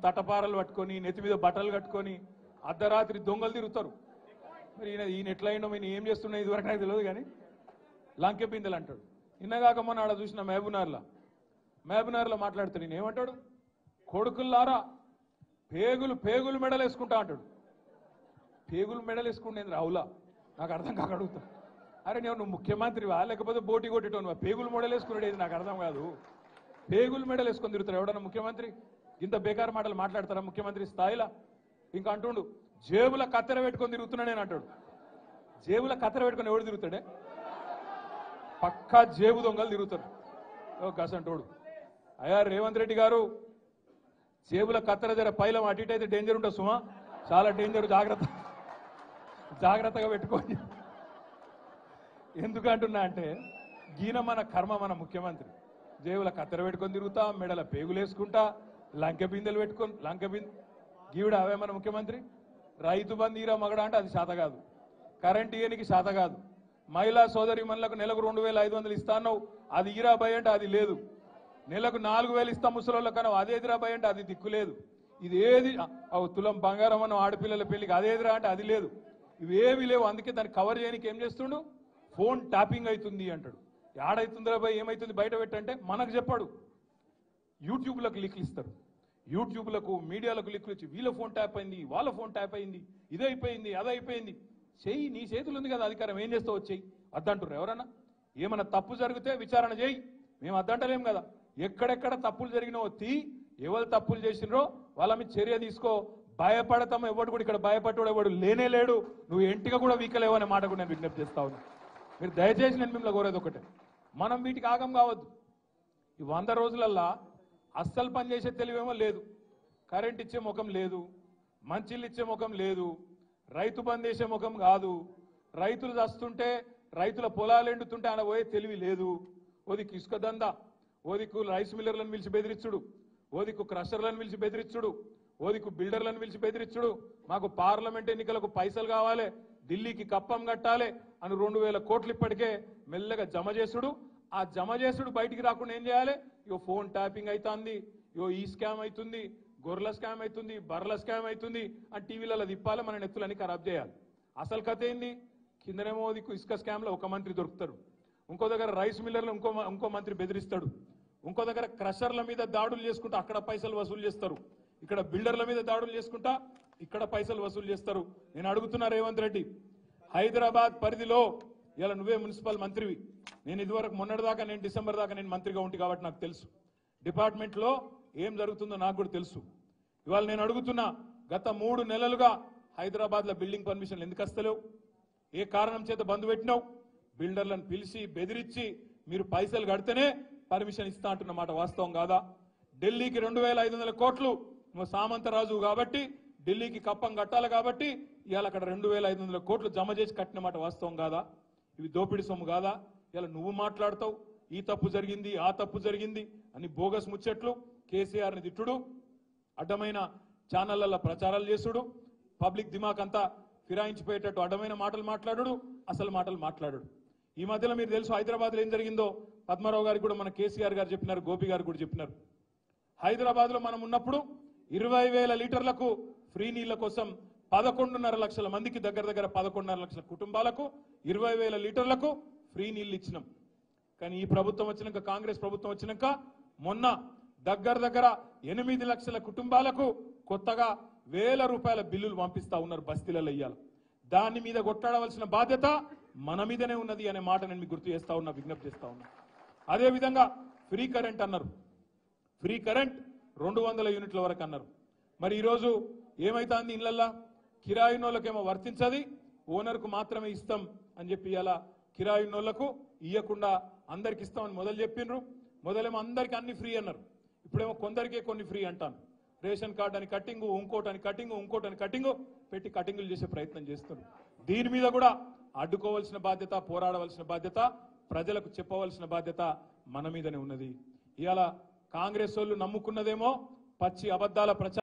తటపారలు పట్టుకొని నెత్తి మీద బట్టలు కట్టుకొని అర్ధరాత్రి దొంగలు తిరుగుతారు. మరి ఈయన ఎట్లయినా ఈయన ఏం చేస్తున్నా ఇదివరకు నాకు తెలియదు కానీ లంకె బిందెలు అంటాడు. నిన్నగాక మొన్న ఆడ చూసిన మహబూబ్నగర్లో మాట్లాడుతాడు. ఈయన ఏమంటాడు? కొడుకుల్లారా పేగులు మెడలు వేసుకుంటా అంటాడు. పేగులు మెడలు వేసుకుంటేంది రావులా? నాకు అర్థం కాక అడుగుతా. అరే నువ్వు ముఖ్యమంత్రివా లేకపోతే బోటి కొట్టేటోనువా? పేగులు మెడలు వేసుకునేది నాకు అర్థం కాదు. పేగులు మెడలు వేసుకొని తిరుగుతారు ఎవడన్నా ముఖ్యమంత్రి? ఇంత బేకారు మాటలు మాట్లాడతారా ముఖ్యమంత్రి స్థాయిలో? ఇంకా అంటుండు జేబుల కత్తెర పెట్టుకొని తిరుగుతున్నా నేను అంటాడు. జేబుల కత్తెర పెట్టుకొని ఎవడు తిరుగుతాడే? పక్కా జేబు దొంగలు తిరుగుతారు గసంటోడు. అయ్యా రేవంత్ రెడ్డి గారు, జేబుల కత్తెర జర పైలం అటు ఇటు అయితే డేంజర్ ఉంటుంది సుమా, చాలా డేంజర్. జాగ్రత్తగా పెట్టుకోండి. ఎందుకంటున్నా అంటే గీన మన కర్మ. మన ముఖ్యమంత్రి జేబుల కత్తెర పెట్టుకొని తిరుగుతా, మెడల పేగులు వేసుకుంటా, లంకె బిందెలు పెట్టుకొని గీవిడ అవే మన ముఖ్యమంత్రి. రైతు బంధు ఈరా మగడ అంటే అది శాత కాదు. కరెంట్ ఇయనికి శాత కాదు. మహిళా సోదరి మనులకు నెలకు 2500 ఇస్తాన్నావు, అది ఈరా భయ అంటే అది లేదు. నెలకు 4000 ఇస్తాం ముసలోళ్ళ కన్నా అదేదిరా భయ అంటే అది దిక్కు లేదు. ఇది ఏది తులం బంగారం అన్న ఆడపిల్లల పెళ్లికి అదేదిరా అంటే అది లేదు. ఇవేవి లేవు. అందుకే దాన్ని కవర్ చేయడానికి ఏం చేస్తుండు? ఫోన్ ట్యాపింగ్ అవుతుంది అంటాడు. ఏడైతుందిరా భయ ఏమైతుంది బయట పెట్టంటే మనకు చెప్పాడు. యూట్యూబ్లకు లింకులు ఇస్తారు. యూట్యూబ్లకు మీడియాలకు లింకులు ఇచ్చి వీళ్ళ ఫోన్ ట్యాప్ అయింది, వాళ్ళ ఫోన్ ట్యాప్ అయింది, ఇదైపోయింది అదైపోయింది. చెయ్యి, నీ చేతులు ఉంది కదా అధికారం, ఏం చేస్తావు వచ్చేయి అద్దంటారు ఎవరన్నా? ఏమన్నా తప్పు జరిగితే విచారణ చేయి, మేము అద్దంటలేం కదా. ఎక్కడెక్కడ తప్పులు జరిగినావో ఎవరు తప్పులు చేసినరో వాళ్ళ మీద చర్య తీసుకో. భయపడతాం ఎవడు కూడా ఇక్కడ భయపడ్డాడు ఎవడు లేనే లేడు. నువ్వు ఎంటిగా కూడా వీకలేవు అనే మాట కూడా నేను విజ్ఞప్తి చేస్తా ఉన్నా. మీరు దయచేసి నేను మిమ్మల్ని కోరేది ఒకటే, మనం వీటికి ఆగం కావద్దు. ఈ 100 రోజులల్లా అస్సలు పనిచేసే తెలివేమో లేదు. కరెంట్ ఇచ్చే ముఖం లేదు, మంచిళ్ళు ఇచ్చే ముఖం లేదు, రైతు బంద్ చేసే ముఖం కాదు. రైతులు చస్తుంటే, రైతుల పొలాలు ఎండుతుంటే ఆయన పోయే తెలివి లేదు. ఓదికు ఇసుక దందా, ఓదికు రైస్ మిల్లర్లను పిలిచి బెదిరించుడు, ఓదికు క్రషర్లను పిలిచి బెదిరించుడు, ఓదికు బిల్డర్లను పిలిచి బెదిరించుడు. మాకు పార్లమెంట్ ఎన్నికలకు పైసలు కావాలి, ఢిల్లీకి కప్పం కట్టాలి అని 2000 కోట్లు ఇప్పటికే మెల్లగా జమ చేసుడు. ఆ జమ చేసుడు బయటికి రాకుండా ఏం చేయాలి? ఇగో ఫోన్ ట్యాపింగ్ అవుతుంది, ఇగో ఈ స్కామ్ అవుతుంది, గొర్రెల స్కామ్ అవుతుంది, బర్రెల స్కామ్ అవుతుంది అని టీవీలలో తిప్పాలి, మన నెత్తులని ఖరాబ్ చేయాలి. అసలు కథ ఏంది? కిందనేమో ఇసుక స్కామ్లో ఒక మంత్రి దొరుకుతాడు, ఇంకో దగ్గర రైస్ మిల్లర్లు ఇంకో మంత్రి బెదిరిస్తాడు, ఇంకో దగ్గర క్రషర్ల మీద దాడులు చేసుకుంటా అక్కడ పైసలు వసూలు చేస్తారు, ఇక్కడ బిల్డర్ల మీద దాడులు చేసుకుంటా ఇక్కడ పైసలు వసూలు చేస్తారు. నేను అడుగుతున్నా రేవంత్ రెడ్డి, హైదరాబాద్ పరిధిలో ఇలా నువ్వే మున్సిపల్ మంత్రివి. నేను ఇదివరకు మొన్నటిదాకా నేను డిసెంబర్ దాకా నేను మంత్రిగా ఉంటి కాబట్టి నాకు తెలుసు డిపార్ట్మెంట్లో ఏం జరుగుతుందో నాకు కూడా తెలుసు. ఇవాళ నేను అడుగుతున్నా, గత 3 నెలలుగా హైదరాబాద్లో బిల్డింగ్ పర్మిషన్లు ఎందుకు వస్తలేవు? ఏ కారణం చేత బంద్ పెట్టినావు? బిల్డర్లను పిలిచి బెదిరించి మీరు పైసలు కడితేనే పర్మిషన్ ఇస్తా అంటున్న మాట వాస్తవం కాదా? ఢిల్లీకి 2500 కోట్లు నువ్వు సామంతరాజు కాబట్టి ఢిల్లీకి కప్పం కట్టాలి కాబట్టి ఇవాళ అక్కడ 2500 కోట్లు జమ చేసి కట్టిన మాట వాస్తవం కాదా? ఇవి దోపిడి సొమ్ము కాదా? ఇలా నువ్వు మాట్లాడతావు ఈ తప్పు జరిగింది ఆ తప్పు జరిగింది అని బోగస్ ముచ్చట్లు, కేసీఆర్ని తిట్టుడు, అడ్డమైన ఛానళ్లలో ప్రచారాలు చేసుడు, పబ్లిక్ దిమాక్ అంతా ఫిరాయించిపోయేటట్టు అడ్డమైన మాటలు మాట్లాడు, అసలు మాటలు మాట్లాడు. ఈ మధ్యలో మీరు తెలుసు హైదరాబాద్లో ఏం జరిగిందో పద్మారావు గారికి కూడా మన కేసీఆర్ గారు చెప్పినారు, గోపి గారు కూడా చెప్పినారు. హైదరాబాద్లో మనం ఉన్నప్పుడు 20,000 లీటర్లకు ఫ్రీ నీళ్ల కోసం 11.5 లక్షల మందికి దగ్గర 11.5 లక్షల కుటుంబాలకు 20,000 లీటర్లకు ఫ్రీ నీళ్లు ఇచ్చినాం. కానీ ఈ ప్రభుత్వం వచ్చినాక, కాంగ్రెస్ ప్రభుత్వం వచ్చినాక మొన్న దగ్గర 8 లక్షల కుటుంబాలకు కొత్తగా 1000 రూపాయల బిల్లులు పంపిస్తా ఉన్నారు బస్తీలలో ఇయ్యాలి. దాని మీద కొట్టాడవలసిన బాధ్యత మన మీదనే ఉన్నది అనే మాట నేను మీకు గుర్తు చేస్తా ఉన్నా, విజ్ఞప్తి చేస్తా ఉన్నా. అదేవిధంగా ఫ్రీ కరెంట్ అన్నారు, ఫ్రీ కరెంట్ 200 యూనిట్ల వరకు అన్నారు. మరి ఈరోజు ఏమైతుంది? ఇళ్లల్లా కిరాయినోళ్ళకేమో వర్తించది, ఓనర్కు మాత్రమే ఇస్తాం అని చెప్పి ఇలా కిరాయినోళ్లకు ఇయ్యకుండా అందరికి ఇస్తామని మొదలు చెప్పిండ్రు. మొదలేమో అందరికి అన్ని ఫ్రీ అన్నారు, ఇప్పుడేమో కొందరికే కొన్ని ఫ్రీ అంటాను. రేషన్ కార్డు అని కట్టింగు, ఇంకోటని కట్టింగు పెట్టి కటింగులు చేసే ప్రయత్నం చేస్తున్నారు. దీని మీద కూడా అడ్డుకోవాల్సిన బాధ్యత, పోరాడవలసిన బాధ్యత, ప్రజలకు చెప్పవలసిన బాధ్యత మన మీదనే ఉన్నది. ఇవాళ కాంగ్రెస్ వాళ్ళు నమ్ముకున్నదేమో పచ్చి అబద్ధాల ప్రచారం.